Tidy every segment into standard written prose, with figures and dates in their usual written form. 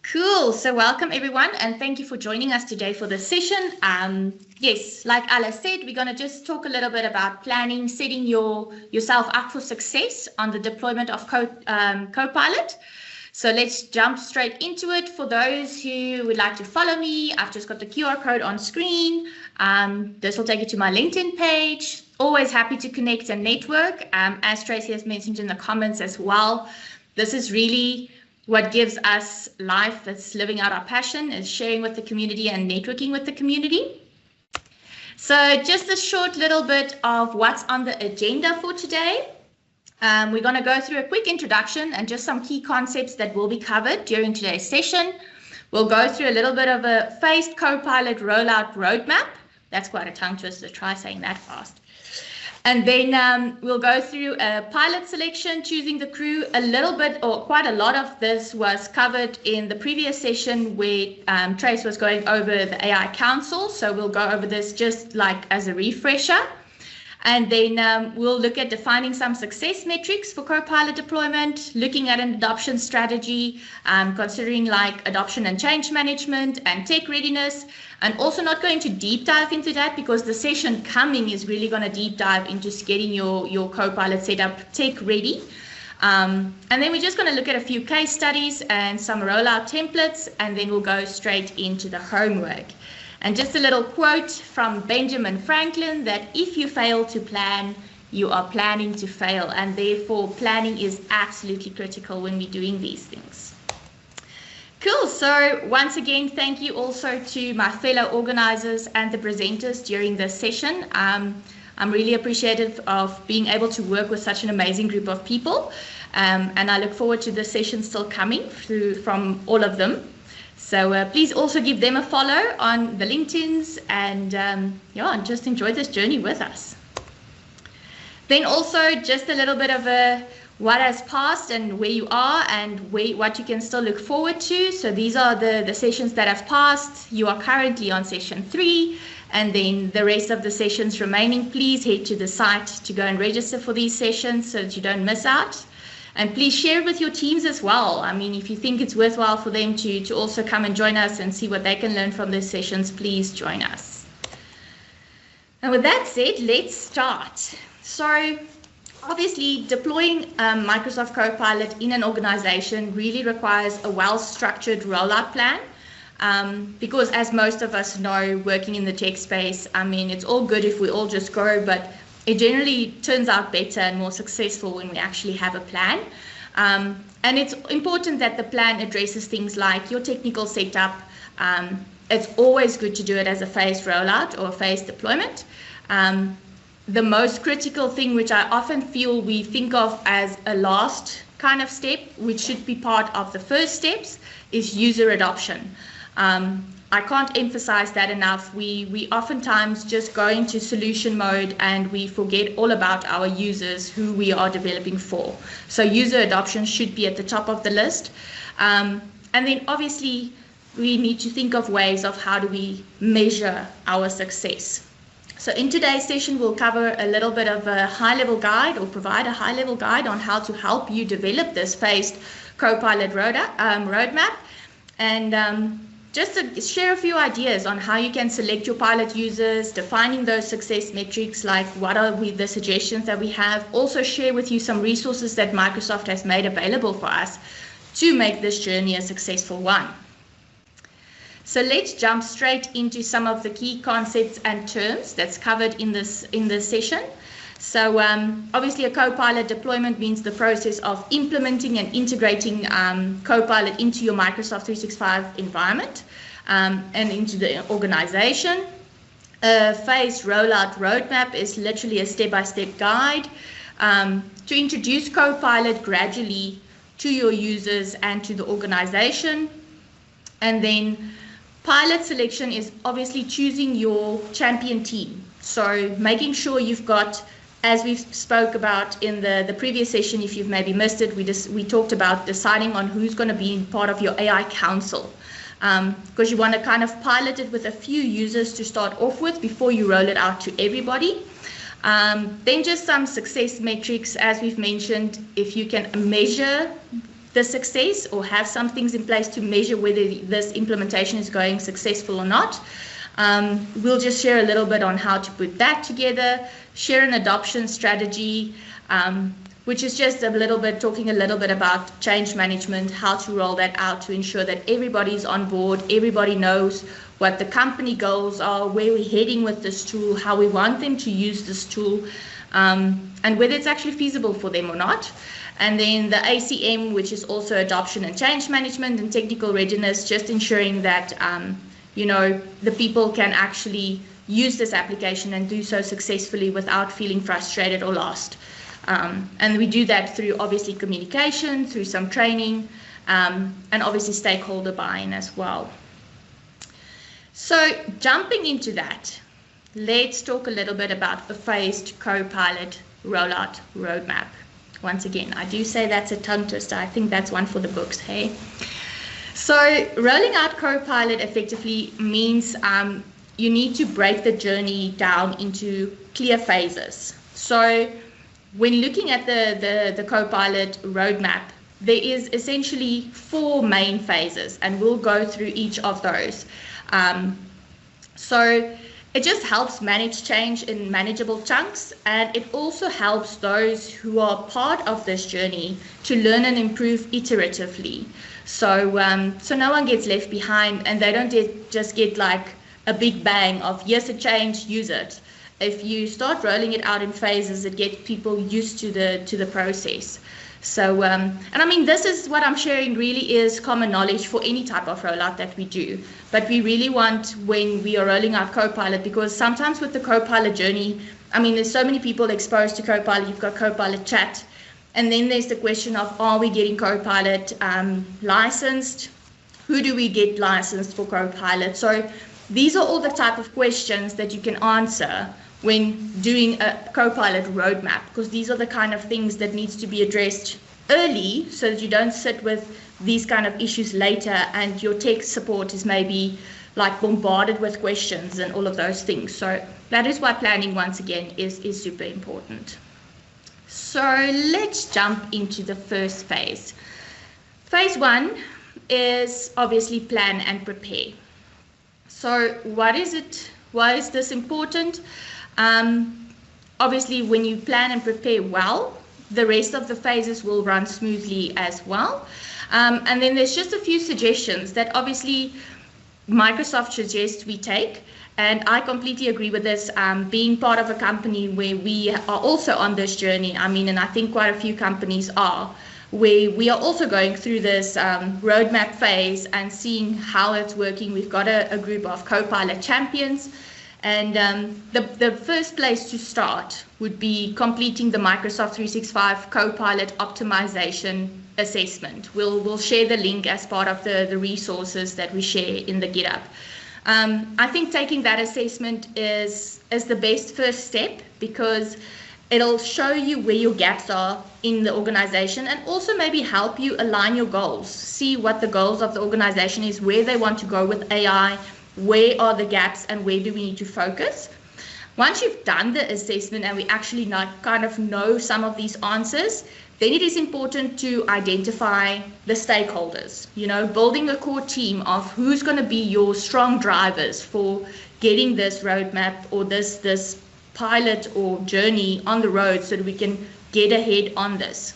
Cool. So welcome everyone, and thank you for joining us today for this session. Yes, like Alice said, we're going to just talk a little bit about planning, setting yourself up for success on the deployment of Copilot. So let's jump straight into it. For those who would like to follow me, I've just got the QR code on screen. This will take you to my LinkedIn page. Always happy to connect and network. As Tracy has mentioned in the comments as well, this is really what gives us life, that's living out our passion, is sharing with the community and networking with the community. So just a short little bit of what's on the agenda for today. We're going to go through a quick introduction and just some key concepts that will be covered during today's session. We'll go through a little bit of a phased Copilot rollout roadmap. That's quite a tongue twister, try saying that fast. And then we'll go through a pilot selection, choosing the crew. A little bit, or quite a lot of this was covered in the previous session where Trace was going over the AI Council. So we'll go over this just like as a refresher. And then we'll look at defining some success metrics for Copilot deployment, looking at an adoption strategy, considering like adoption and change management and tech readiness. And also not going to deep dive into that because the session coming is really going to deep dive into getting your Copilot setup tech ready. And then we're just going to look at a few case studies and some rollout templates, and then we'll go straight into the homework. And just a little quote from Benjamin Franklin that if you fail to plan, you are planning to fail. And therefore, planning is absolutely critical when we're doing these things. Cool. So once again, thank you also to my fellow organizers and the presenters during this session. I'm really appreciative of being able to work with such an amazing group of people. And I look forward to the session still coming through from all of them. So please also give them a follow on the LinkedIns and and just enjoy this journey with us. Then also just a little bit of what has passed and where you are and what you can still look forward to. So these are the sessions that have passed. You are currently on session 3, and then the rest of the sessions remaining, please head to the site to go and register for these sessions so that you don't miss out. And please share it with your teams as well. I mean, if you think it's worthwhile for them to also come and join us and see what they can learn from these sessions, please join us. And with that said, let's start. So obviously, deploying Microsoft Copilot in an organization really requires a well-structured rollout plan. Because as most of us know, working in the tech space, I mean, it's all good if we all just go, but it generally turns out better and more successful when we actually have a plan. And it's important that the plan addresses things like your technical setup. It's always good to do it as a phased rollout or a phased deployment. The most critical thing, which I often feel we think of as a last kind of step, which should be part of the first steps, is user adoption. I can't emphasize that enough. We oftentimes just go into solution mode and we forget all about our users who we are developing for. So user adoption should be at the top of the list. And then obviously we need to think of ways of how do we measure our success. So in today's session, we'll cover a little bit of a high-level guide or provide a high-level guide on how to help you develop this phased Copilot roadmap. And just to share a few ideas on how you can select your pilot users, defining those success metrics, like what are the suggestions that we have. Also share with you some resources that Microsoft has made available for us to make this journey a successful one. So let's jump straight into some of the key concepts and terms that's covered in this session. So obviously a Copilot deployment means the process of implementing and integrating Copilot into your Microsoft 365 environment and into the organization. A phased rollout roadmap is literally a step-by-step guide to introduce Copilot gradually to your users and to the organization. And then pilot selection is obviously choosing your champion team. So making sure you've got, as we spoke about in the previous session, if you've maybe missed it, we talked about deciding on who's going to be part of your AI council. Because you want to kind of pilot it with a few users to start off with before you roll it out to everybody. Then just some success metrics, as we've mentioned, if you can measure the success or have some things in place to measure whether this implementation is going successful or not. We'll just share a little bit on how to put that together, share an adoption strategy, which is just talking a little bit about change management, how to roll that out to ensure that everybody's on board, everybody knows what the company goals are, where we're heading with this tool, how we want them to use this tool, and whether it's actually feasible for them or not. And then the ACM, which is also adoption and change management and technical readiness, just ensuring that the people can actually use this application and do so successfully without feeling frustrated or lost. And we do that through obviously communication, through some training, and obviously stakeholder buy-in as well. So jumping into that, let's talk a little bit about the phased Copilot rollout roadmap. Once again, I do say that's a tongue twister. I think that's one for the books, hey? So rolling out Copilot effectively means you need to break the journey down into clear phases. So when looking at the Copilot roadmap, there is essentially 4 main phases, and we'll go through each of those. So it just helps manage change in manageable chunks, and it also helps those who are part of this journey to learn and improve iteratively. So no one gets left behind, and they don't just get like a big bang of, here's a change, use it. If you start rolling it out in phases, it gets people used to the process. So, and I mean, this is what I'm sharing really is common knowledge for any type of rollout that we do. But we really want, when we are rolling out Copilot, because sometimes with the Copilot journey, I mean, there's so many people exposed to Copilot. You've got Copilot chat, and then there's the question of, are we getting Copilot licensed? Who do we get licensed for Copilot? So these are all the type of questions that you can answer when doing a Copilot roadmap, because these are the kind of things that needs to be addressed early so that you don't sit with these kind of issues later and your tech support is maybe like bombarded with questions and all of those things. So that is why planning, once again, is super important. So let's jump into the first phase. Phase 1 is obviously plan and prepare. So what is it? Why is this important? Obviously, when you plan and prepare well, the rest of the phases will run smoothly as well. And then there's just a few suggestions that obviously Microsoft suggests we take. And I completely agree with this, being part of a company where we are also on this journey. I mean, and I think quite a few companies are, where we are also going through this roadmap phase and seeing how it's working. We've got a group of Copilot champions. And the first place to start would be completing the Microsoft 365 Copilot optimization assessment. We'll share the link as part of the resources that we share in the GitHub. I think taking that assessment is the best first step, because it'll show you where your gaps are in the organization and also maybe help you align your goals, see what the goals of the organization is, where they want to go with AI, where are the gaps and where do we need to focus. Once you've done the assessment and we actually kind of know some of these answers, then it is important to identify the stakeholders, building a core team of who's going to be your strong drivers for getting this roadmap or this pilot or journey on the road so that we can get ahead on this.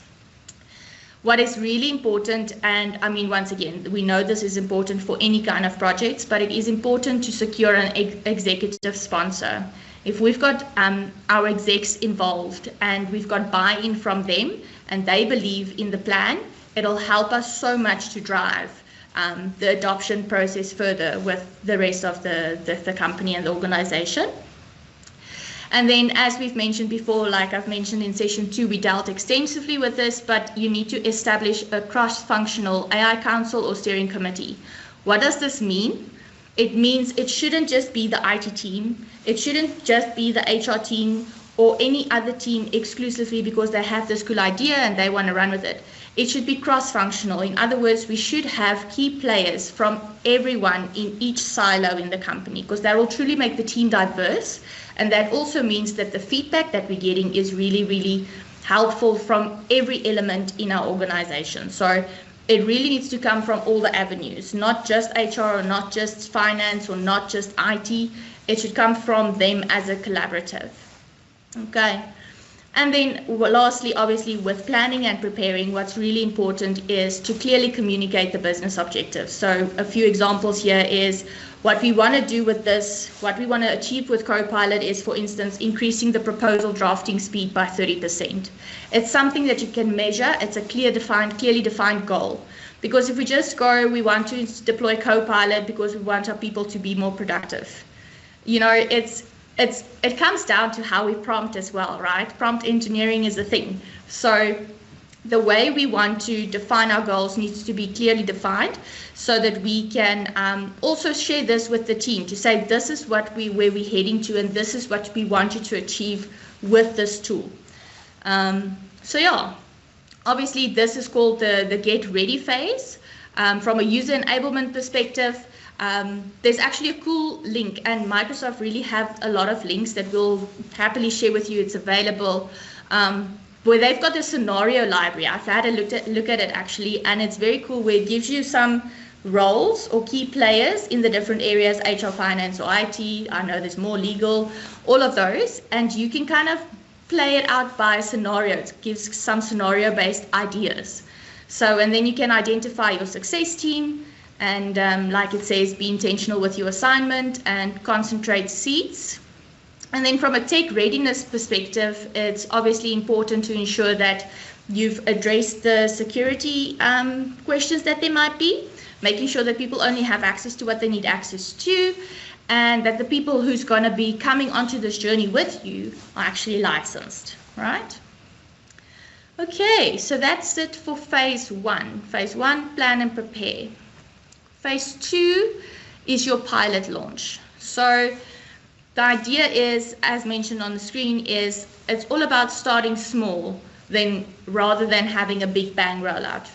What is really important, and I mean, once again, we know this is important for any kind of projects, but it is important to secure an executive sponsor. If we've got our execs involved and we've got buy-in from them and they believe in the plan, it'll help us so much to drive the adoption process further with the rest of the company and the organization. And then, as we've mentioned before, like I've mentioned in session 2, we dealt extensively with this, but you need to establish a cross-functional AI council or steering committee. What does this mean? It means it shouldn't just be the IT team. It shouldn't just be the HR team or any other team exclusively because they have this cool idea and they want to run with it. It should be cross-functional. In other words, we should have key players from everyone in each silo in the company, because that will truly make the team diverse. And that also means that the feedback that we're getting is really, really helpful from every element in our organization. So it really needs to come from all the avenues, not just HR or not just finance or not just IT. It should come from them as a collaborative. Okay. And then lastly, obviously, with planning and preparing, what's really important is to clearly communicate the business objectives. So a few examples here is what we want to do with this, what we want to achieve with Copilot is, for instance, increasing the proposal drafting speed by 30%. It's something that you can measure. It's a clearly defined goal. Because if we just go, we want to deploy Copilot because we want our people to be more productive. You know, it comes down to how we prompt as well, right? Prompt engineering is a thing. So the way we want to define our goals needs to be clearly defined so that we can also share this with the team to say, this is where we're heading to, and this is what we want you to achieve with this tool. So yeah, obviously this is called the get ready phase. From a user enablement perspective, there's actually a cool link, and Microsoft really have a lot of links that we'll happily share with you. It's available, where they've got a scenario library. I've had a look at it actually, and it's very cool, where it gives you some roles or key players in the different areas, HR, finance, or IT. I know there's more legal, all of those, and you can kind of play it out by scenario. It gives some scenario-based ideas. So, and then you can identify your success team, and like it says, be intentional with your assignment and concentrate seats. And then from a tech readiness perspective, it's obviously important to ensure that you've addressed the security questions that there might be, making sure that people only have access to what they need access to, and that the people who's going to be coming onto this journey with you are actually licensed, right? Okay, so that's it for phase one. Phase one, plan and prepare. Phase two is your pilot launch. So the idea is, as mentioned on the screen, is it's all about starting small rather than having a big bang rollout.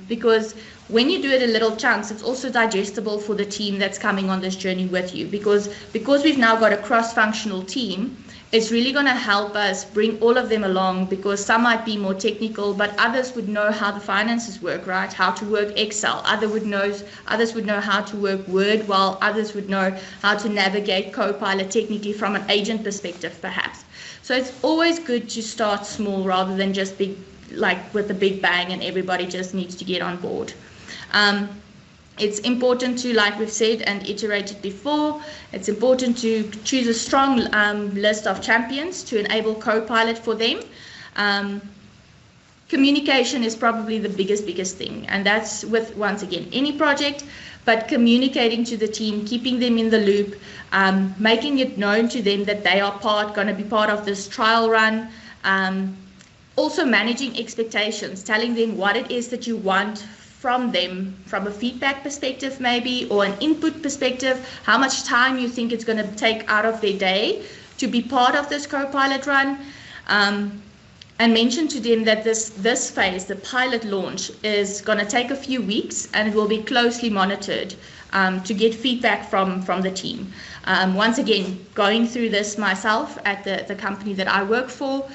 Because when you do it in little chunks, it's also digestible for the team that's coming on this journey with you. Because we've now got a cross-functional team, it's really going to help us bring all of them along, because some might be more technical, but others would know how the finances work, right? How to work Excel. Others would know how to work Word, while others would know how to navigate Copilot technically from an agent perspective, perhaps. So it's always good to start small rather than just big, like with a big bang and everybody just needs to get on board. It's important to, like we've said and iterated before, it's important to choose a strong list of champions to enable Copilot for them. Communication is probably the biggest thing, and that's with, once again, any project, but communicating to the team, keeping them in the loop, making it known to them that they are going to be part of this trial run. Also managing expectations, telling them what it is that you want from them, from a feedback perspective maybe, or an input perspective, how much time you think it's going to take out of their day to be part of this Copilot run, and mention to them that this phase, the pilot launch, is going to take a few weeks and it will be closely monitored to get feedback from the team. Once again, going through this myself at the company that I work for,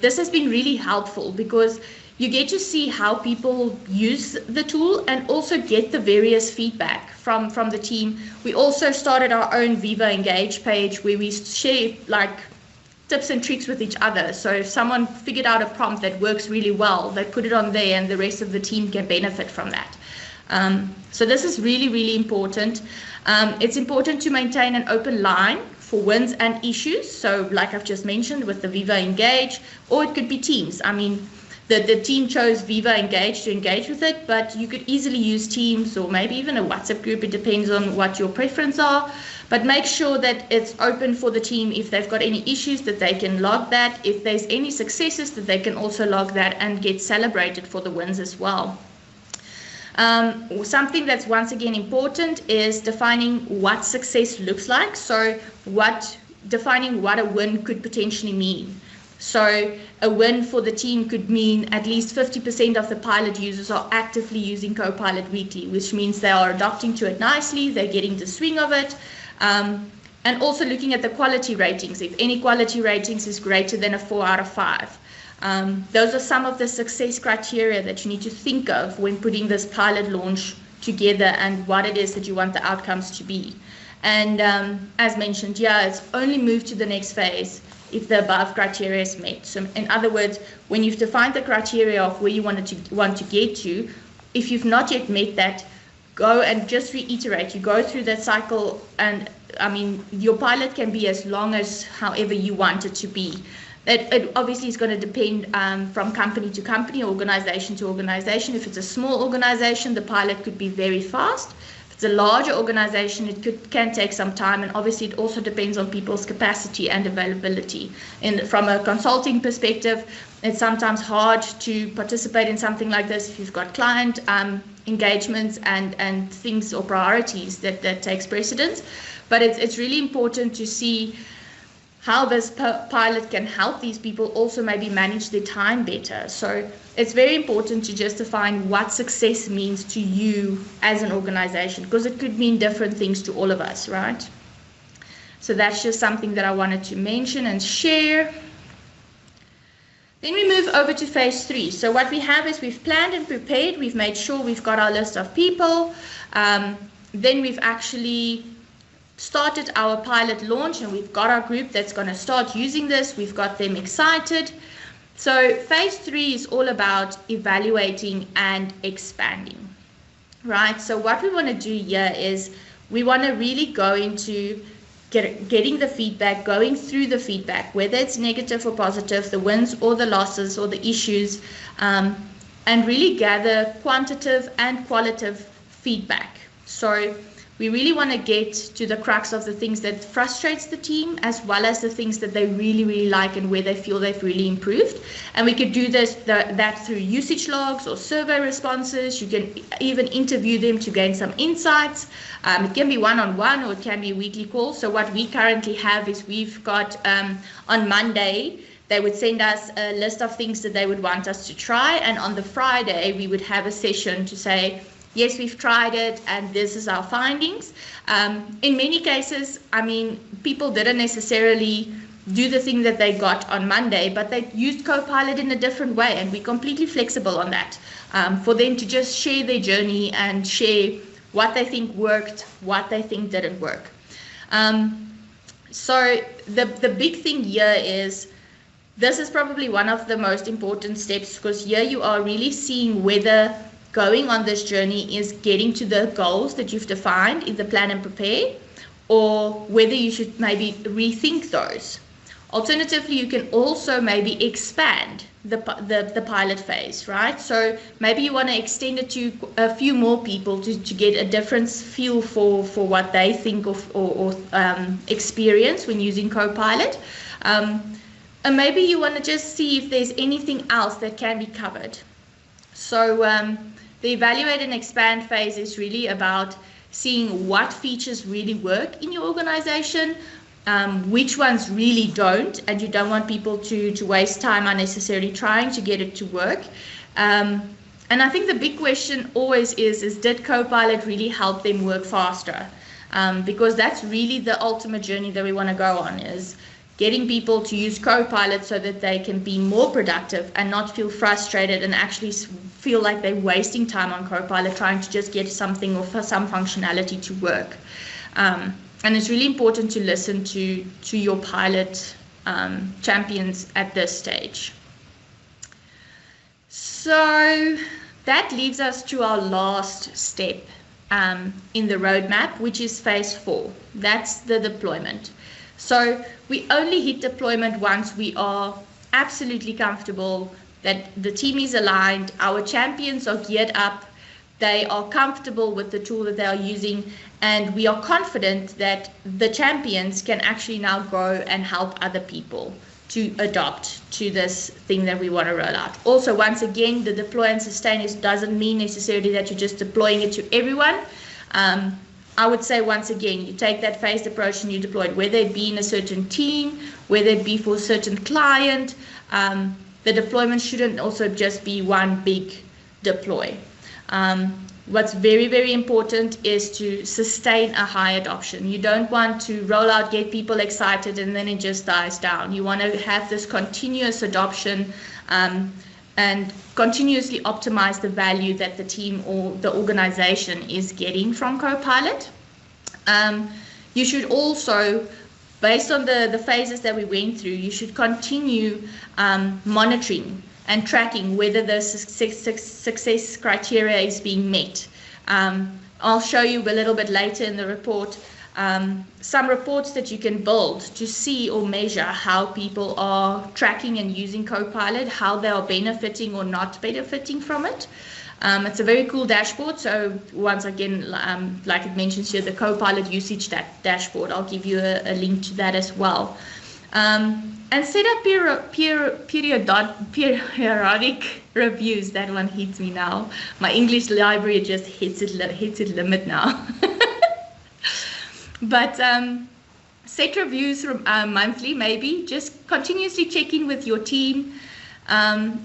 this has been really helpful because you get to see how people use the tool and also get the various feedback from the team. We also started our own Viva Engage page where we share like tips and tricks with each other. So if someone figured out a prompt that works really well, they put it on there and the rest of the team can benefit from that. So this is really important. It's important to maintain an open line for wins and issues. So like I've just mentioned with the Viva Engage, or it could be Teams. I mean, the team chose Viva Engage to engage with it, but you could easily use Teams or maybe even a WhatsApp group. It depends on what your preference are, but make sure that it's open for the team. If they've got any issues, that they can log that. If there's any successes, that they can also log that and get celebrated for the wins as well. Something that's once again important is defining what success looks like. So defining what a win could potentially mean. So a win for the team could mean at least 50% of the pilot users are actively using Copilot weekly, which means they are adapting to it nicely, they're getting the swing of it, and also looking at the quality ratings. If any quality ratings is greater than a 4 out of 5, Those are some of the success criteria that you need to think of when putting this pilot launch together and what it is that you want the outcomes to be. And as mentioned, it's only move to the next phase if the above criteria is met. So in other words, when you've defined the criteria of where you want to get to, if you've not yet met that, go and just reiterate. You go through that cycle, and I mean, your pilot can be as long as however you want it to be. It obviously is going to depend from company to company, organization to organization. If it's a small organization, the pilot could be very fast. If it's a larger organization, it can take some time, and obviously it also depends on people's capacity and availability. And from a consulting perspective, it's sometimes hard to participate in something like this if you've got client engagements and things or priorities that takes precedence. But it's really important to see how this pilot can help these people also maybe manage their time better. So it's very important to just define what success means to you as an organization, because it could mean different things to all of us, right? So that's just something that I wanted to mention and share. Then we move over to phase 3. So what we have is we've planned and prepared. We've made sure we've got our list of people. Then we've actually started our pilot launch, and we've got our group that's going to start using this. We've got them excited. So phase 3 is all about evaluating and expanding, right? So what we want to do here is we want to really go into getting the feedback, going through the feedback, whether it's negative or positive, the wins or the losses or the issues, and really gather quantitative and qualitative feedback. So we really want to get to the crux of the things that frustrates the team, as well as the things that they really, really like and where they feel they've really improved. And we could do that through usage logs or survey responses. You can even interview them to gain some insights. It can be one-on-one, or it can be a weekly call. So what we currently have is we've got on Monday, they would send us a list of things that they would want us to try. And on the Friday, we would have a session to say, yes, we've tried it, and this is our findings. In many cases, I mean, people didn't necessarily do the thing that they got on Monday, but they used Copilot in a different way, and we're completely flexible on that, for them to just share their journey and share what they think worked, what they think didn't work. So the big thing here is, this is probably one of the most important steps, because here you are really seeing whether going on this journey is getting to the goals that you've defined in the plan and prepare, or whether you should maybe rethink those. Alternatively, you can also maybe expand the pilot phase, right? So maybe you want to extend it to a few more people to get a different feel for what they think of or experience when using Copilot. And maybe you want to just see if there's anything else that can be covered. So the evaluate and expand phase is really about seeing what features really work in your organization, which ones really don't, and you don't want people to waste time unnecessarily trying to get it to work. And I think the big question always is did Copilot really help them work faster? Because that's really the ultimate journey that we want to go on, is getting people to use Copilot so that they can be more productive and not feel frustrated and actually feel like they're wasting time on Copilot trying to just get something or for some functionality to work. And it's really important to listen to your pilot champions at this stage. So that leaves us to our last step in the roadmap, which is phase 4. That's the deployment. So we only hit deployment once we are absolutely comfortable that the team is aligned, our champions are geared up, they are comfortable with the tool that they are using, and we are confident that the champions can actually now go and help other people to adopt to this thing that we want to roll out. Also, once again, the deploy and sustain doesn't mean necessarily that you're just deploying it to everyone. I would say, once again, you take that phased approach and you deploy it, whether it be in a certain team, whether it be for a certain client. The deployment shouldn't also just be one big deploy. What's very, very important is to sustain a high adoption. You don't want to roll out, get people excited, and then it just dies down. You want to have this continuous adoption and continuously optimize the value that the team or the organization is getting from Copilot. You should also, based on the phases that we went through, you should continue monitoring and tracking whether the success criteria is being met. I'll show you a little bit later in the report some reports that you can build to see or measure how people are tracking and using Copilot, how they are benefiting or not benefiting from it. It's a very cool dashboard. So once again, like it mentions here, the Copilot usage dashboard, I'll give you a link to that as well. And set up periodic reviews. That one hits me now. My English library just hits its limit now. But set reviews monthly, maybe. Just continuously check in with your team.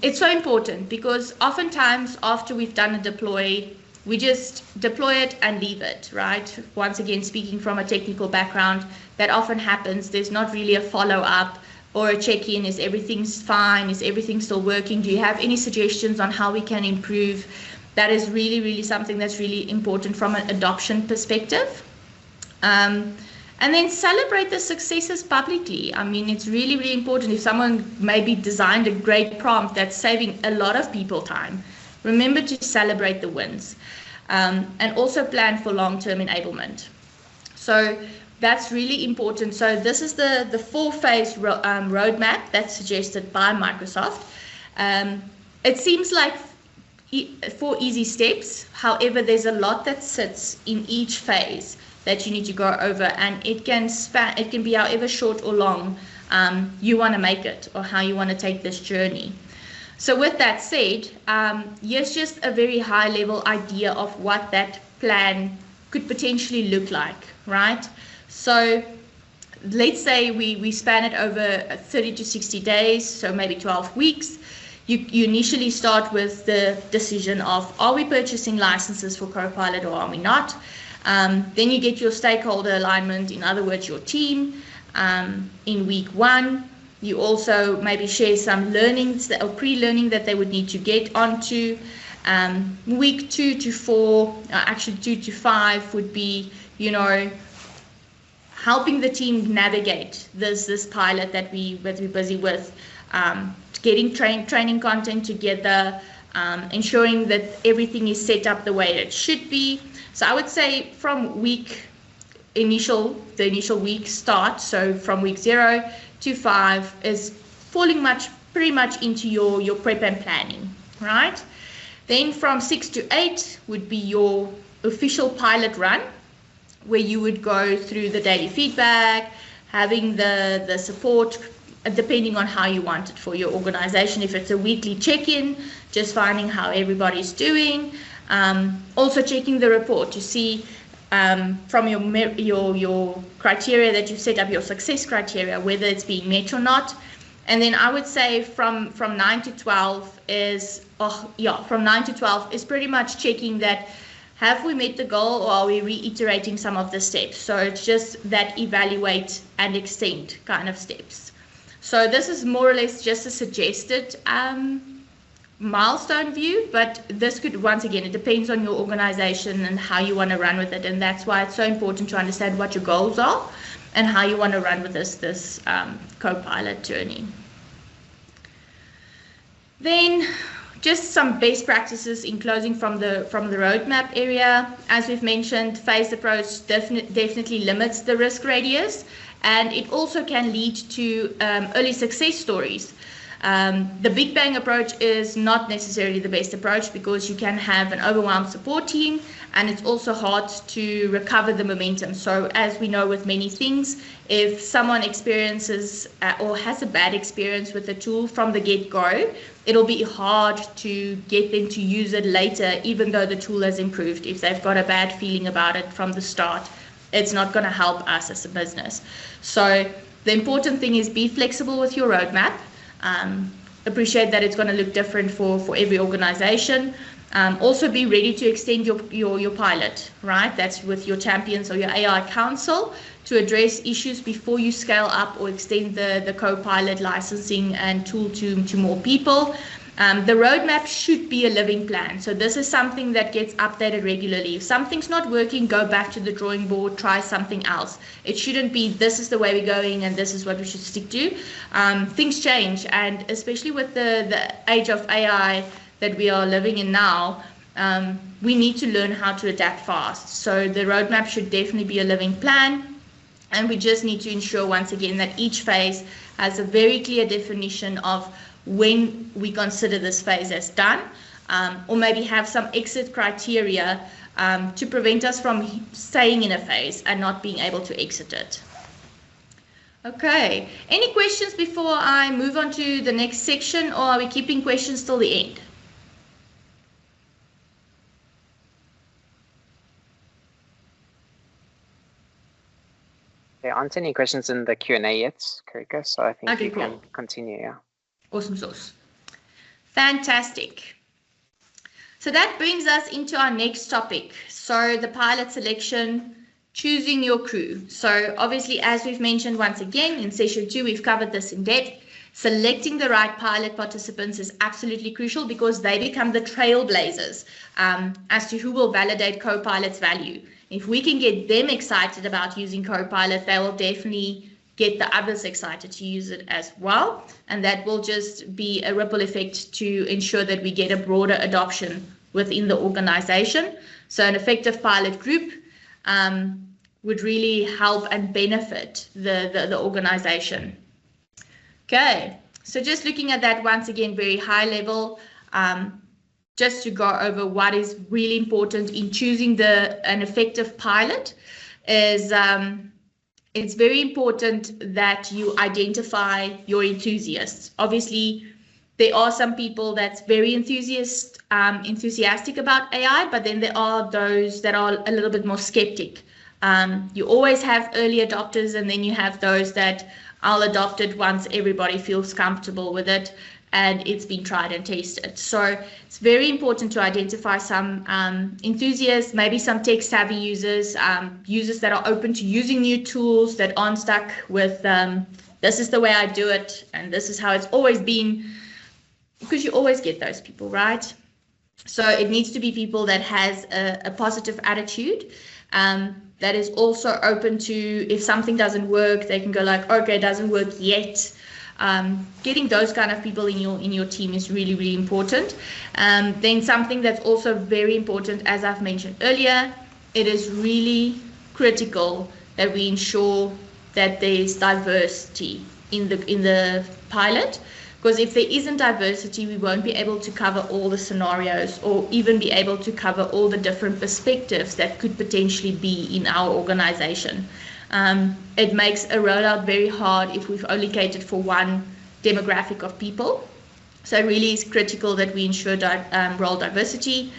It's so important because oftentimes after we've done a deploy, we just deploy it and leave it, right? Once again, speaking from a technical background, that often happens. There's not really a follow-up or a check-in. Is everything fine? Is everything still working? Do you have any suggestions on how we can improve? That is really, really something that's really important from an adoption perspective. And then celebrate the successes publicly. I mean, it's really, really important. If someone maybe designed a great prompt that's saving a lot of people time, remember to celebrate the wins, and also plan for long-term enablement. So that's really important. So this is the 4-phase roadmap that's suggested by Microsoft. It seems like 4 easy steps. However, there's a lot that sits in each phase that you need to go over, and it can be however short or long you want to make it, or how you want to take this journey. So with that said, here's just a very high level idea of what that plan could potentially look like, right? So let's say we span it over 30 to 60 days, so maybe 12 weeks. You initially start with the decision of, are we purchasing licenses for Copilot or are we not? Then you get your stakeholder alignment, in other words, your team, in week 1. You also maybe share some learnings or pre-learning that they would need to get onto. Week 2 to 4, actually 2 to 5 would be, helping the team navigate this pilot that we're busy with, getting training content together, ensuring that everything is set up the way it should be. So I would say from the initial week start, so from week 0 to 5 is falling pretty much into your prep and planning, right? Then from 6 to 8 would be your official pilot run, where you would go through the daily feedback, having the support, depending on how you want it for your organization. If it's a weekly check-in, just finding how everybody's doing. Also checking the report to see from your criteria that you set up, your success criteria, whether it's being met or not. And then I would say from 9 to 12 is pretty much checking that, have we met the goal, or are we reiterating some of the steps? So it's just that evaluate and extend kind of steps. So this is more or less just a suggested milestone view, but this could, once again, it depends on your organization and how you want to run with it, and that's why it's so important to understand what your goals are and how you want to run with this Copilot journey. Then just some best practices in closing from the roadmap area. As we've mentioned, phased approach definitely limits the risk radius, and it also can lead to early success stories. The Big Bang approach is not necessarily the best approach, because you can have an overwhelmed support team, and it's also hard to recover the momentum. So as we know with many things, if someone experiences or has a bad experience with the tool from the get-go, it'll be hard to get them to use it later, even though the tool has improved. If they've got a bad feeling about it from the start, it's not going to help us as a business. So the important thing is be flexible with your roadmap. Appreciate that it's going to look different for every organization. Also be ready to extend your pilot, right? That's with your champions or your AI council to address issues before you scale up or extend the Copilot licensing and tool to more people. The roadmap should be a living plan. So this is something that gets updated regularly. If something's not working, go back to the drawing board, try something else. It shouldn't be this is the way we're going and this is what we should stick to. Things change, and especially with the age of AI that we are living in now, we need to learn how to adapt fast. So the roadmap should definitely be a living plan. And we just need to ensure, once again, that each phase has a very clear definition of when we consider this phase as done, or maybe have some exit criteria to prevent us from staying in a phase and not being able to exit it. Okay, any questions before I move on to the next section, or are we keeping questions till the end? There aren't any questions in the Q&A yet, Karika, so I think okay, you cool. can continue. Yeah. Awesome sauce. Fantastic. So that brings us into our next topic. So the pilot selection, choosing your crew. So obviously, as we've mentioned once again, in session 2, we've covered this in depth. Selecting the right pilot participants is absolutely crucial because they become the trailblazers as to who will validate Copilot's value. If we can get them excited about using Copilot, they will definitely get the others excited to use it as well. And that will just be a ripple effect to ensure that we get a broader adoption within the organization. So an effective pilot group would really help and benefit the organization. Okay, so just looking at that once again, very high level, just to go over what is really important in choosing an effective pilot is it's very important that you identify your enthusiasts. Obviously, there are some people that's very enthusiastic about AI, but then there are those that are a little bit more skeptic. You always have early adopters, and then you have those that I'll adopt it once everybody feels comfortable with it and it's been tried and tested. So it's very important to identify some enthusiasts, maybe some tech savvy users, users that are open to using new tools, that aren't stuck with this is the way I do it and this is how it's always been, because you always get those people, right? So it needs to be people that has a positive attitude, that is also open to, if something doesn't work, they can go like, okay, it doesn't work yet. Getting those kind of people in your team is really, really important. Then something that's also very important, as I've mentioned earlier, it is really critical that we ensure that there's diversity in the pilot, because if there isn't diversity, we won't be able to cover all the scenarios or even be able to cover all the different perspectives that could potentially be in our organization. It makes a rollout very hard if we've only catered for one demographic of people. So it really is critical that we ensure role diversity.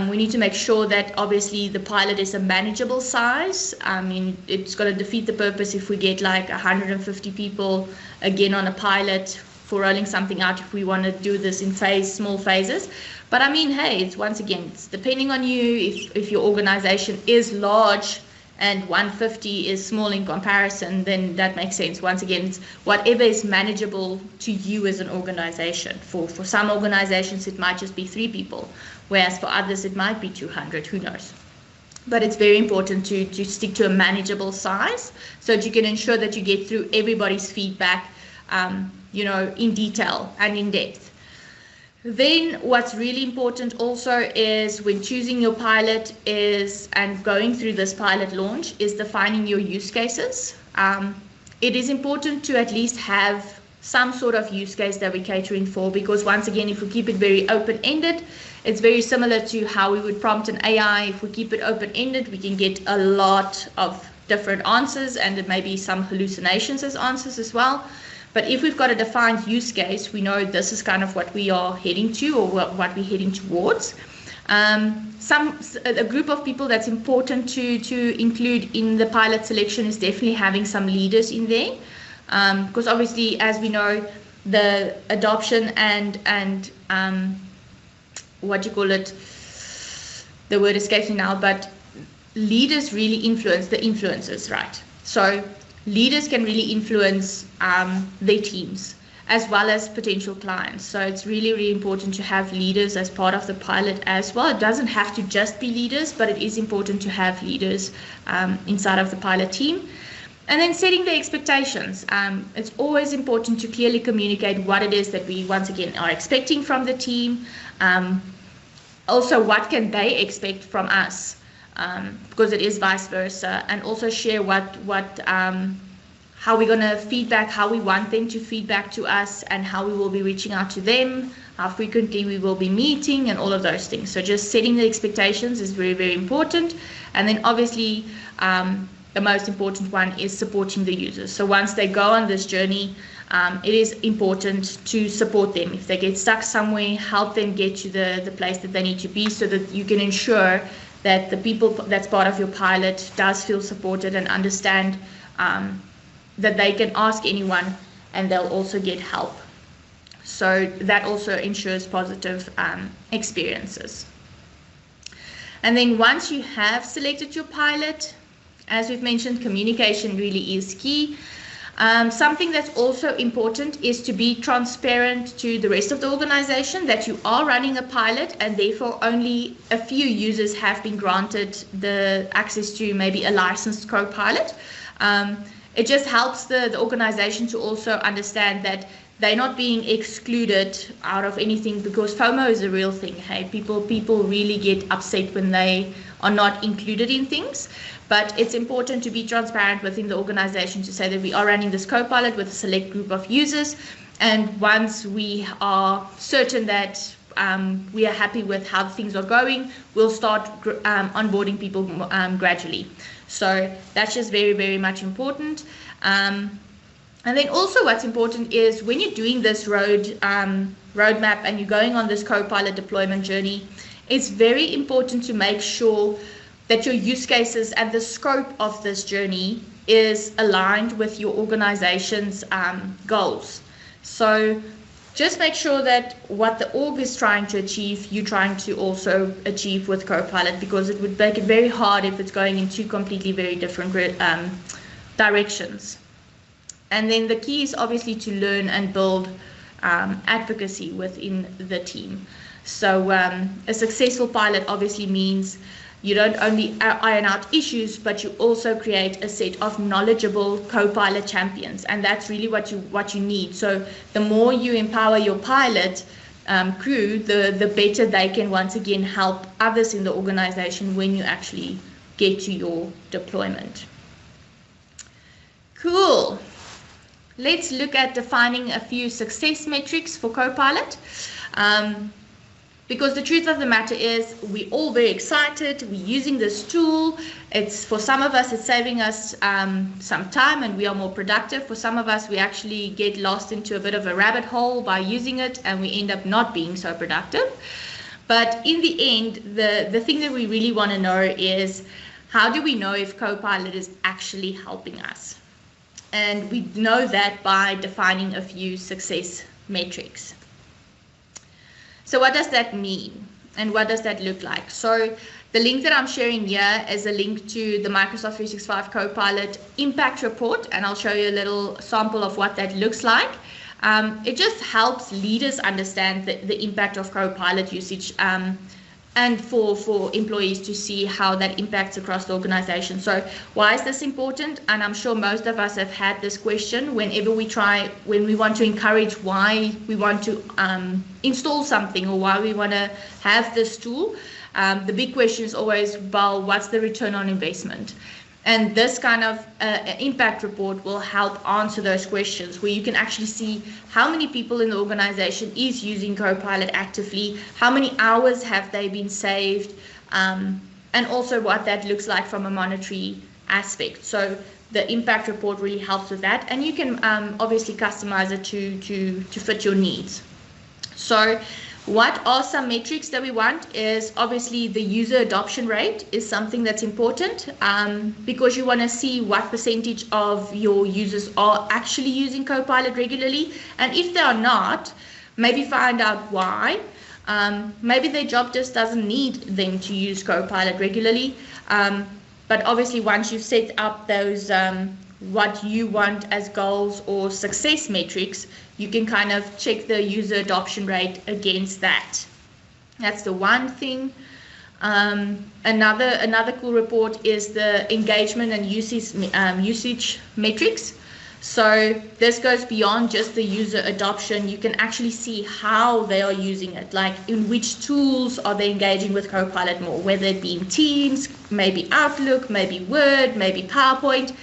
We need to make sure that obviously the pilot is a manageable size. I mean, it's going to defeat the purpose if we get like 150 people again on a pilot for rolling something out, if we want to do this in small phases. But I mean, hey, it's once again, it's depending on you. If your organization is large and 150 is small in comparison, then that makes sense. Once again, it's whatever is manageable to you as an organization. For some organizations, it might just be 3 people, whereas for others, it might be 200, who knows. But it's very important to stick to a manageable size so that you can ensure that you get through everybody's feedback, in detail and in depth. Then what's really important also is when choosing your pilot and going through this pilot launch is defining your use cases. It is important to at least have some sort of use case that we're catering for, because once again, if we keep it very open-ended, it's very similar to how we would prompt an AI. If we keep it open-ended, we can get a lot of different answers, and there may be some hallucinations as answers as well. But if we've got a defined use case, we know this is kind of what we are heading to, or what we're heading towards. A group of people that's important to include in the pilot selection is definitely having some leaders in there, because obviously, as we know, the adoption and what do you call it? The word escapes me now, but leaders really influence the influencers, right? So leaders can really influence their teams as well as potential clients. So it's really, really important to have leaders as part of the pilot as well. It doesn't have to just be leaders, but it is important to have leaders inside of the pilot team. And then setting the expectations. It's always important to clearly communicate what it is that we, once again, are expecting from the team. Also, what can they expect from us? Because it is vice versa. And also share how we're going to feedback, how we want them to feedback to us, and how we will be reaching out to them, how frequently we will be meeting, and all of those things. So just setting the expectations is very, very important. And then obviously, the most important one is supporting the users. So once they go on this journey, it is important to support them. If they get stuck somewhere, help them get to the place that they need to be, so that you can ensure that the people that's part of your pilot does feel supported and understand that they can ask anyone and they'll also get help. So that also ensures positive experiences. And then once you have selected your pilot, as we've mentioned, communication really is key. Something that's also important is to be transparent to the rest of the organization that you are running a pilot, and therefore only a few users have been granted the access to maybe a licensed Copilot. It just helps the organization to also understand that they're not being excluded out of anything, because FOMO is a real thing. Hey, people really get upset when they are not included in things. But it's important to be transparent within the organization to say that we are running this Copilot with a select group of users. And once we are certain that we are happy with how things are going, we'll start onboarding people gradually. So that's just very, very much important. And then also what's important is when you're doing this roadmap and you're going on this Copilot deployment journey, it's very important to make sure that your use cases and the scope of this journey is aligned with your organization's goals. So just make sure that what the org is trying to achieve, you're trying to also achieve with Copilot, because it would make it very hard if it's going in two completely very different directions. And then the key is obviously to learn and build advocacy within the team. So a successful pilot obviously means you don't only iron out issues, but you also create a set of knowledgeable Copilot champions, and that's really what you need. So the more you empower your pilot crew, the better they can once again help others in the organization when you actually get to your deployment. Cool. Let's look at defining a few success metrics for Copilot. Because the truth of the matter is, we're all very excited, we're using this tool. It's, for some of us, it's saving us some time and we are more productive. For some of us, we actually get lost into a bit of a rabbit hole by using it and we end up not being so productive. But in the end, the thing that we really want to know is, how do we know if Copilot is actually helping us? And we know that by defining a few success metrics. So what does that mean and what does that look like? So the link that I'm sharing here is a link to the Microsoft 365 Copilot impact report, and I'll show you a little sample of what that looks like. It just helps leaders understand the impact of Copilot usage and for employees to see how that impacts across the organization. So why is this important? And I'm sure most of us have had this question whenever when we want to encourage why we want to install something or why we want to have this tool. The big question is always, well, what's the return on investment? And this kind of impact report will help answer those questions, where you can actually see how many people in the organization is using Copilot actively, how many hours have they been saved, and also what that looks like from a monetary aspect. So the impact report really helps with that, and you can obviously customize it to fit your needs. So what are some metrics that we want is obviously the user adoption rate is something that's important because you want to see what percentage of your users are actually using Copilot regularly. And if they are not, maybe find out why. Maybe their job just doesn't need them to use Copilot regularly. But obviously, once you've set up those what you want as goals or success metrics, you can kind of check the user adoption rate against that. That's the one thing. Another cool report is the engagement and usage metrics. So this goes beyond just the user adoption. You can actually see how they are using it, like in which tools are they engaging with Copilot more, whether it be in Teams, maybe Outlook, maybe Word, maybe PowerPoint.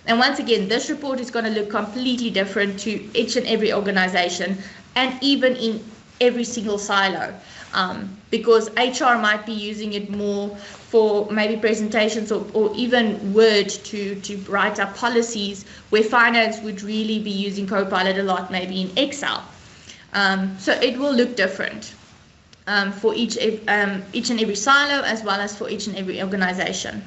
And once again, this report is going to look completely different to each and every organization, and even in every single silo. Because HR might be using it more for maybe presentations or even Word to write up policies, where finance would really be using Copilot a lot, maybe in Excel. So it will look different for each and every silo, as well as for each and every organization.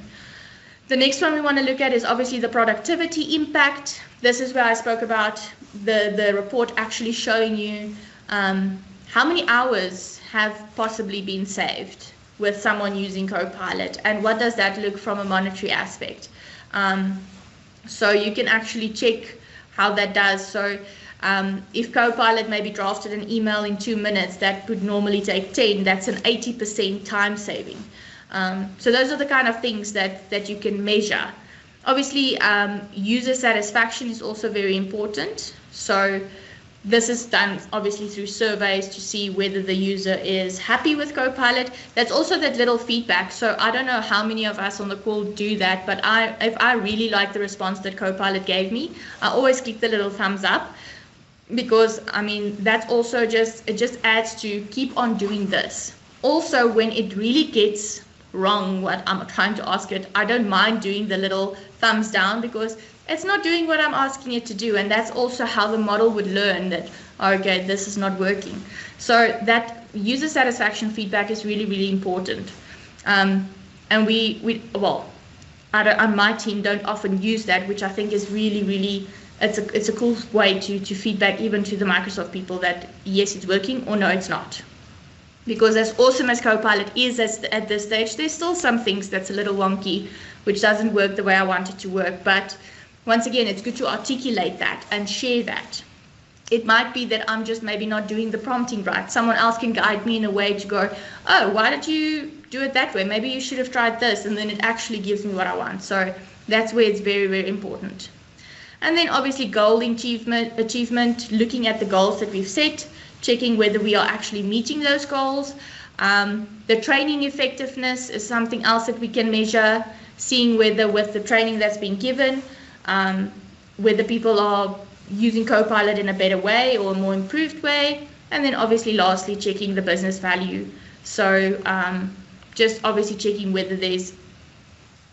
The next one we want to look at is obviously the productivity impact. This is where I spoke about the report actually showing you how many hours have possibly been saved with someone using Copilot, and what does that look from a monetary aspect. So you can actually check how that does. So if Copilot maybe drafted an email in 2 minutes that would normally take 10, that's an 80% time saving. So those are the kind of things that you can measure. Obviously, user satisfaction is also very important. So this is done obviously through surveys to see whether the user is happy with Copilot. That's also that little feedback. So I don't know how many of us on the call do that, but if I really like the response that Copilot gave me, I always click the little thumbs up, because I mean, that's also it just adds to keep on doing this. Also, when it really gets wrong what I'm trying to ask it, I don't mind doing the little thumbs down, because it's not doing what I'm asking it to do, and that's also how the model would learn that, okay, this is not working. So that user satisfaction feedback is really, really important. And on my team don't often use that, which I think is really, really, it's a cool way to feedback even to the Microsoft people that yes, it's working, or no, it's not. Because as awesome as Copilot is at this stage, there's still some things that's a little wonky, which doesn't work the way I want it to work. But once again, it's good to articulate that and share that. It might be that I'm just maybe not doing the prompting right. Someone else can guide me in a way to go, oh, why did you do it that way? Maybe you should have tried this, and then it actually gives me what I want. So that's where it's very, very important. And then obviously goal achievement, looking at the goals that we've set, checking whether we are actually meeting those goals. The training effectiveness is something else that we can measure, seeing whether with the training that's been given, whether people are using Copilot in a better way or a more improved way. And then obviously lastly, checking the business value. So just obviously checking whether there's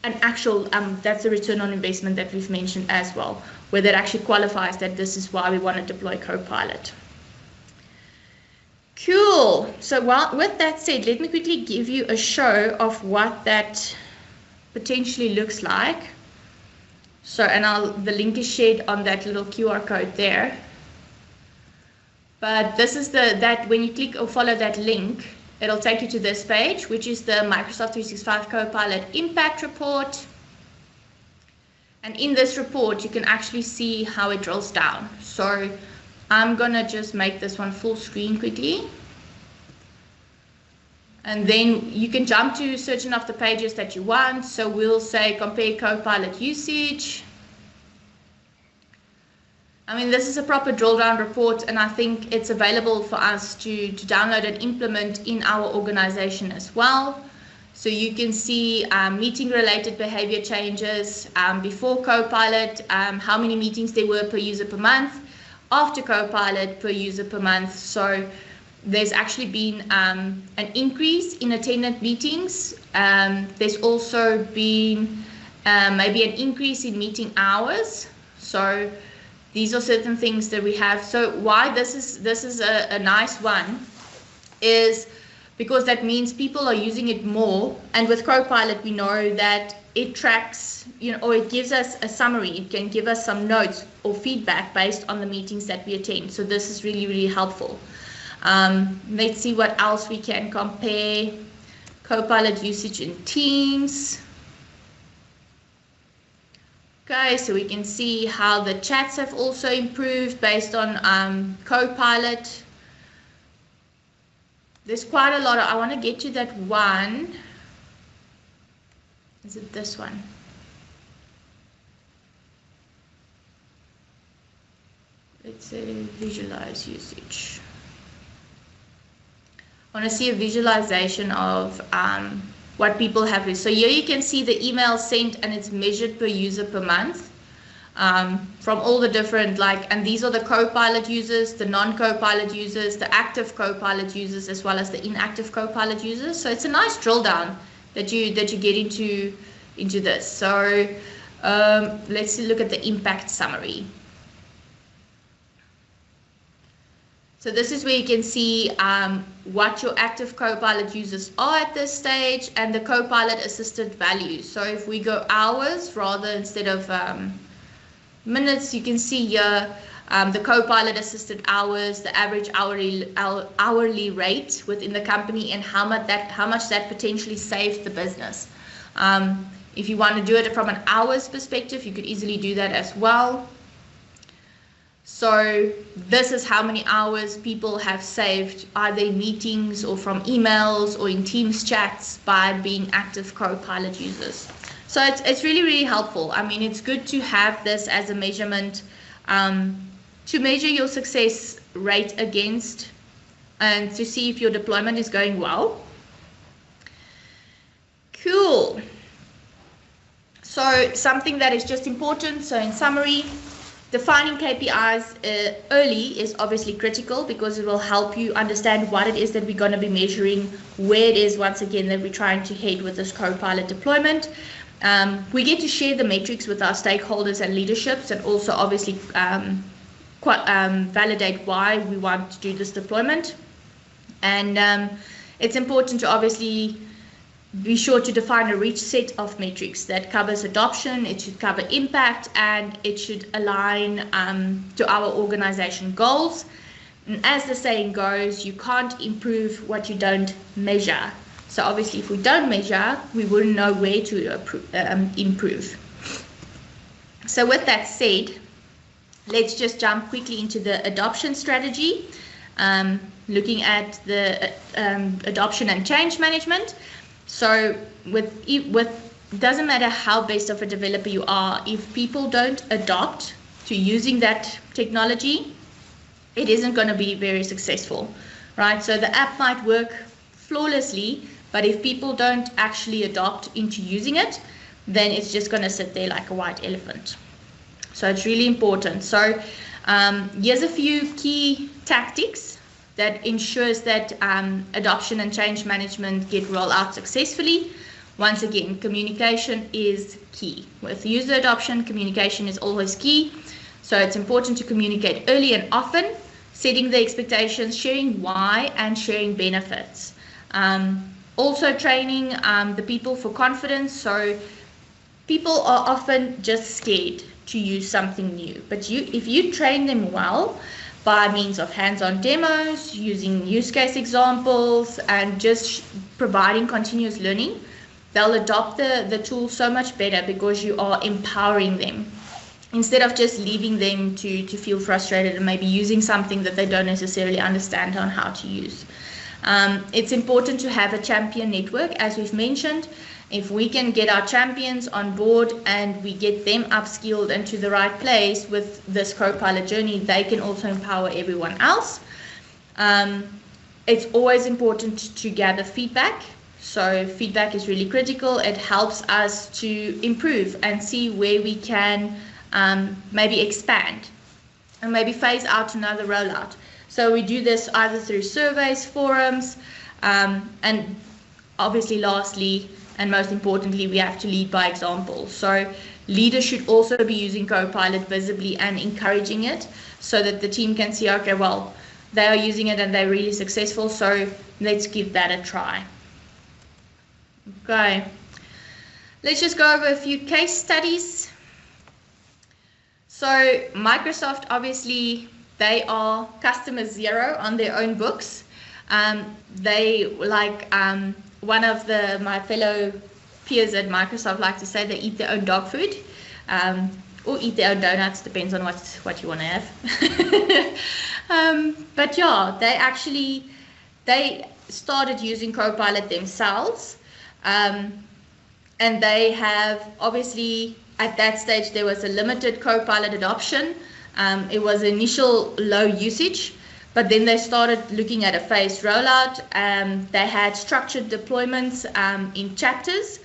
an actual, that's a return on investment that we've mentioned as well, whether it actually qualifies that this is why we want to deploy Copilot. Cool. So with that said, let me quickly give you a show of what that potentially looks like. So, and the link is shared on that little QR code there. But this is that when you click or follow that link, it'll take you to this page, which is the Microsoft 365 Copilot Impact Report. And in this report, you can actually see how it drills down. So I'm gonna just make this one full screen quickly. And then you can jump to certain of the pages that you want. So we'll say compare Copilot usage. I mean, this is a proper drill down report, and I think it's available for us to download and implement in our organization as well. So you can see meeting related behavior changes before Copilot, how many meetings there were per user per month, after Copilot per user per month. So there's actually been an increase in attended meetings. There's also been maybe an increase in meeting hours. So these are certain things that we have. So why this is a nice one is because that means people are using it more. And with Copilot, we know that it tracks, or it gives us a summary. It can give us some notes or feedback based on the meetings that we attend. So this is really, really helpful. Let's see what else we can compare. Copilot usage in Teams. Okay, so we can see how the chats have also improved based on Copilot. There's quite a lot of, I want to get to that one. Is it this one? Let's say visualize usage. I want to see a visualization of what people have used. So here you can see the email sent and it's measured per user per month from all the different, and these are the Copilot users, the non-Copilot users, the active Copilot users, as well as the inactive Copilot users. So it's a nice drill down that you get into this. So let's look at the impact summary. So this is where you can see what your active Copilot users are at this stage and the Copilot assisted values. So if we go hours rather instead of minutes, you can see here the Copilot assisted hours, the average hourly rate within the company, and how much that potentially saved the business. If you want to do it from an hours perspective, you could easily do that as well. So this is how many hours people have saved either in meetings or from emails or in Teams chats by being active Copilot users. So it's really, really helpful. I mean, it's good to have this as a measurement to measure your success rate against and to see if your deployment is going well. Cool. So something that is just important. So in summary, defining KPIs early is obviously critical because it will help you understand what it is that we're going to be measuring, where it is, once again, that we're trying to head with this Copilot deployment. We get to share the metrics with our stakeholders and leaderships, and also obviously validate why we want to do this deployment. And it's important to obviously be sure to define a rich set of metrics that covers adoption, it should cover impact, and it should align to our organization goals. And as the saying goes, you can't improve what you don't measure. So obviously if we don't measure, we wouldn't know where to improve. So with that said, let's just jump quickly into the adoption strategy, looking at the adoption and change management. So doesn't matter how best of a developer you are, if people don't adopt to using that technology, it isn't going to be very successful, right? So the app might work flawlessly, but if people don't actually adopt into using it, then it's just going to sit there like a white elephant. So it's really important. So here's a few key tactics that ensures that adoption and change management get rolled out successfully. Once again, communication is key. With user adoption, communication is always key. So it's important to communicate early and often, setting the expectations, sharing why, and sharing benefits. Also training the people for confidence. So people are often just scared to use something new. But if you train them well, by means of hands-on demos, using use case examples, and just providing continuous learning, they'll adopt the tool so much better because you are empowering them instead of just leaving them to feel frustrated and maybe using something that they don't necessarily understand on how to use. It's important to have a champion network, as we've mentioned. If we can get our champions on board and we get them upskilled and to the right place with this Copilot journey, they can also empower everyone else. It's always important to gather feedback. So feedback is really critical. It helps us to improve and see where we can maybe expand and maybe phase out another rollout. So we do this either through surveys, forums, and obviously lastly, and most importantly, we have to lead by example. So leaders should also be using Copilot visibly and encouraging it so that the team can see, okay, well, they are using it and they're really successful, so let's give that a try. Okay, let's just go over a few case studies. So Microsoft obviously they are customer zero on their own books. They like one of my fellow peers at Microsoft like to say they eat their own dog food, or eat their own donuts, depends on what you want to have. But yeah, they started using Copilot themselves, and they have obviously at that stage there was a limited Copilot adoption. It was initial low usage, but then they started looking at a phased rollout. They had structured deployments in chapters.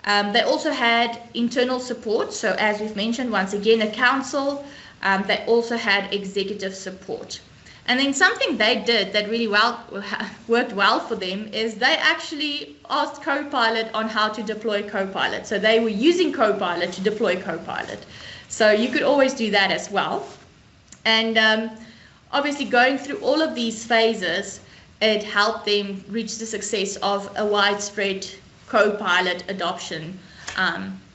They also had internal support. So as we've mentioned, once again, a council. They also had executive support. And then something they did that really worked well for them is they actually asked Copilot on how to deploy Copilot. So they were using Copilot to deploy Copilot. So you could always do that as well. And obviously going through all of these phases, it helped them reach the success of a widespread Copilot adoption,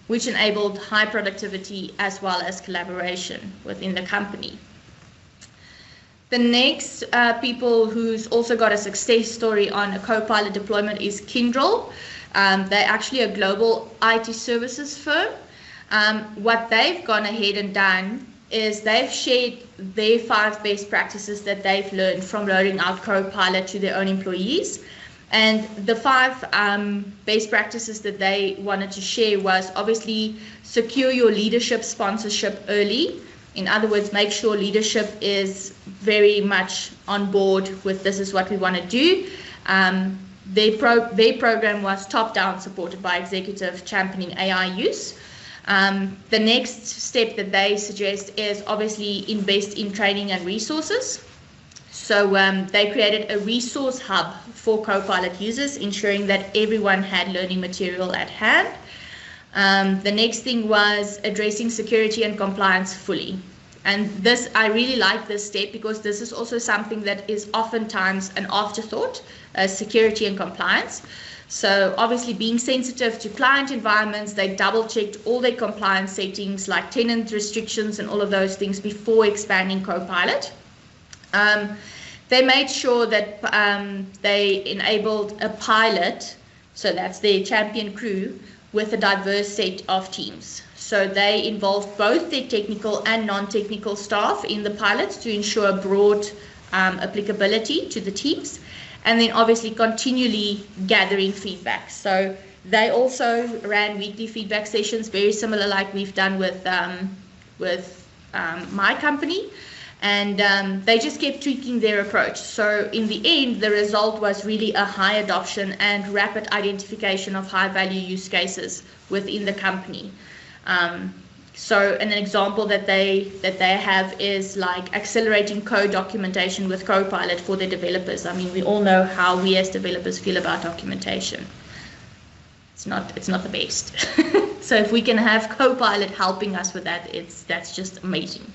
which enabled high productivity as well as collaboration within the company. The next people who's also got a success story on a Copilot deployment is Kyndryl. They're actually a global IT services firm. What they've gone ahead and done is they've shared their 5 best practices that they've learned from rolling out Copilot to their own employees. And the 5 best practices that they wanted to share was obviously secure your leadership sponsorship early. In other words, make sure leadership is very much on board with this is what we want to do. Their program was top-down, supported by executive championing AI use. The next step that they suggest is obviously invest in training and resources. So they created a resource hub for Copilot users, ensuring that everyone had learning material at hand. The next thing was addressing security and compliance fully. And this, I really like this step because this is also something that is oftentimes an afterthought, security and compliance. So obviously being sensitive to client environments, they double checked all their compliance settings like tenant restrictions and all of those things before expanding Copilot. They made sure that they enabled a pilot, so that's their champion crew, with a diverse set of teams. So they involved both their technical and non-technical staff in the pilots to ensure broad applicability to the teams, and then obviously continually gathering feedback. So they also ran weekly feedback sessions, very similar like we've done with my company. And they just kept tweaking their approach. So in the end, the result was really a high adoption and rapid identification of high-value use cases within the company. So an example that they have is like accelerating code documentation with Copilot for their developers. I mean, we all know how we as developers feel about documentation. It's not the best. So if we can have Copilot helping us with that, that's just amazing.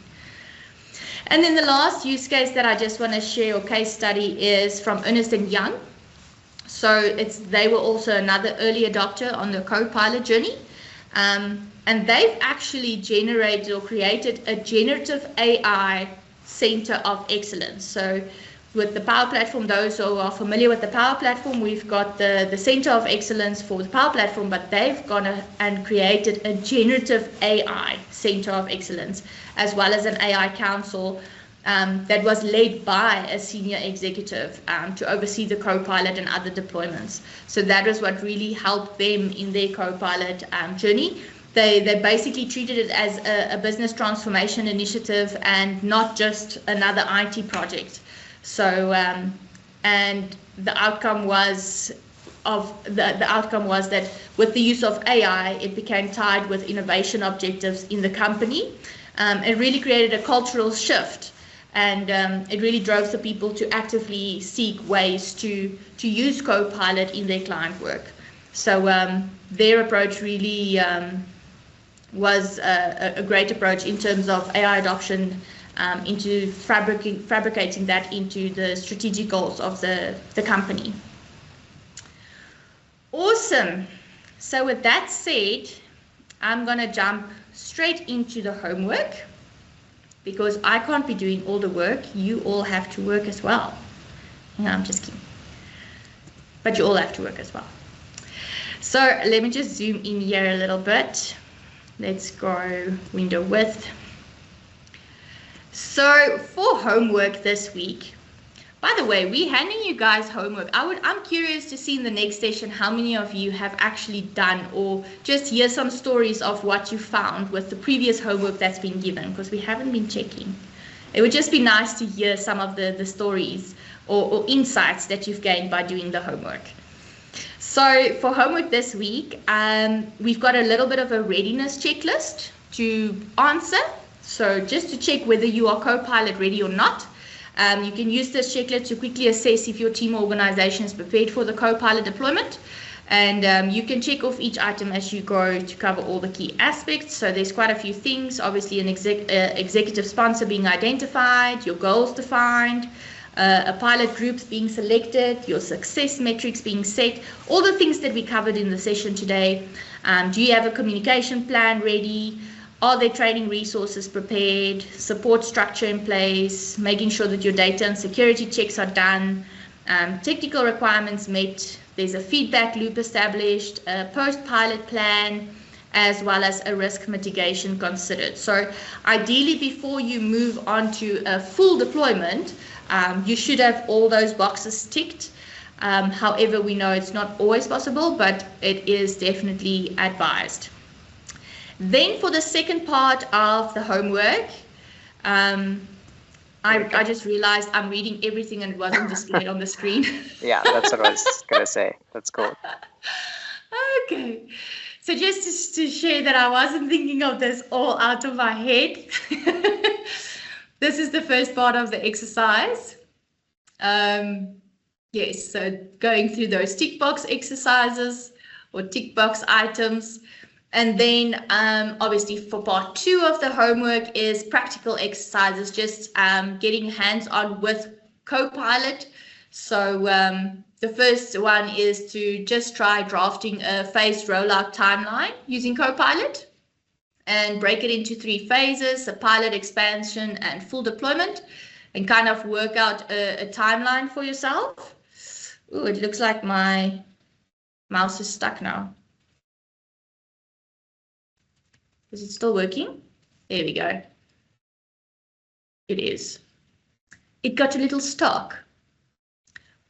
And then the last use case that I just want to share, or case study, is from Ernst & Young. So they were also another early adopter on the Copilot journey. And they've actually generated or created a generative AI center of excellence. So with the Power Platform, those who are familiar with the Power Platform, we've got the center of excellence for the Power Platform, but they've gone and created a generative AI center of excellence, as well as an AI council that was led by a senior executive to oversee the Copilot and other deployments. So that was what really helped them in their Copilot journey. They basically treated it as a business transformation initiative and not just another IT project. So and the outcome was that with the use of AI, it became tied with innovation objectives in the company. It really created a cultural shift, and it really drove the people to actively seek ways to use Copilot in their client work. So their approach really was a great approach in terms of AI adoption, into fabricating that into the strategic goals of the company. Awesome. So with that said, I'm going to jump straight into the homework. because I can't be doing all the work. You all have to work as well. No, I'm just kidding. But you all have to work as well. So let me just zoom in here a little bit. Let's go window width. So for homework this week, by the way, we're handing you guys homework. I'm curious to see in the next session how many of you have actually done or just hear some stories of what you found with the previous homework that's been given, because we haven't been checking. It would just be nice to hear some of the stories or insights that you've gained by doing the homework. So for homework this week, we've got a little bit of a readiness checklist to answer. So just to check whether you are Copilot ready or not. You can use this checklist to quickly assess if your team or organization is prepared for the Copilot deployment. And you can check off each item as you go to cover all the key aspects. So there's quite a few things. Obviously, an executive sponsor being identified, your goals defined, a pilot group being selected, your success metrics being set, all the things that we covered in the session today. Do you have a communication plan ready? Are there training resources prepared, support structure in place, making sure that your data and security checks are done, technical requirements met, there's a feedback loop established, a post-pilot plan, as well as a risk mitigation considered. So ideally, before you move on to a full deployment, you should have all those boxes ticked. However, we know it's not always possible, but it is definitely advised. Then for the second part of the homework, I just realized I'm reading everything and it wasn't displayed on the screen. Yeah, that's what I was going to say. That's cool. Okay. So just to share that I wasn't thinking of this all out of my head. This is the first part of the exercise. Yes, so going through those tick box exercises or tick box items. And then obviously for part 2 of the homework is practical exercises, just getting hands-on with Copilot. So the first one is to just try drafting a phased rollout timeline using Copilot and break it into 3 phases, a pilot, expansion, and full deployment, and kind of work out a timeline for yourself. Ooh, it looks like my mouse is stuck now. Is it still working? There we go. It is. It got a little stuck.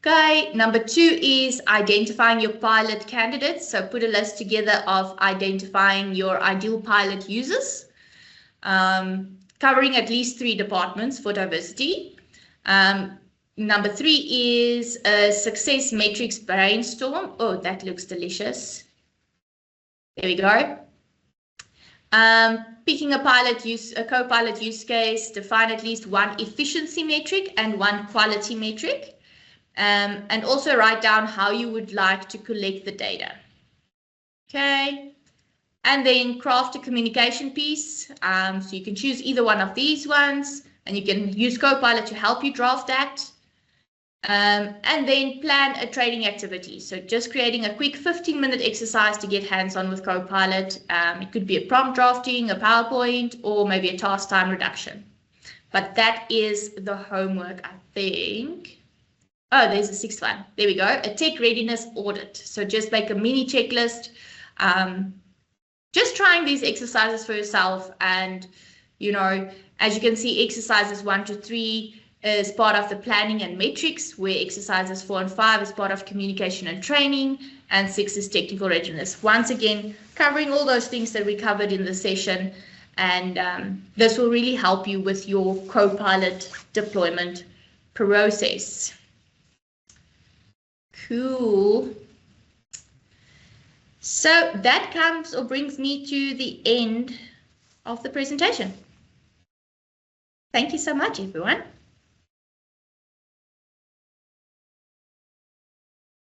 Okay, number 2 is identifying your pilot candidates. So put a list together of identifying your ideal pilot users, covering at least 3 departments for diversity. Number 3 is a success metrics brainstorm. Oh, that looks delicious. There we go. Picking a Copilot use case, define at least 1 efficiency metric and 1 quality metric, and also write down how you would like to collect the data. Okay, and then craft a communication piece. So you can choose either one of these ones, and you can use Copilot to help you draft that. And then plan a training activity. So just creating a quick 15-minute exercise to get hands-on with Copilot. It could be a prompt drafting, a PowerPoint, or maybe a task time reduction. But that is the homework, I think. Oh, there's a 6th one. There we go. A tech readiness audit. So just make a mini checklist. Just trying these exercises for yourself. And, you know, as you can see, exercises 1 to 3 is part of the planning and metrics, where exercises 4 and 5 is part of communication and training, and 6 is technical readiness. Once again, covering all those things that we covered in the session, and this will really help you with your Copilot deployment process. Cool. So that comes or brings me to the end of the presentation. Thank you so much, everyone.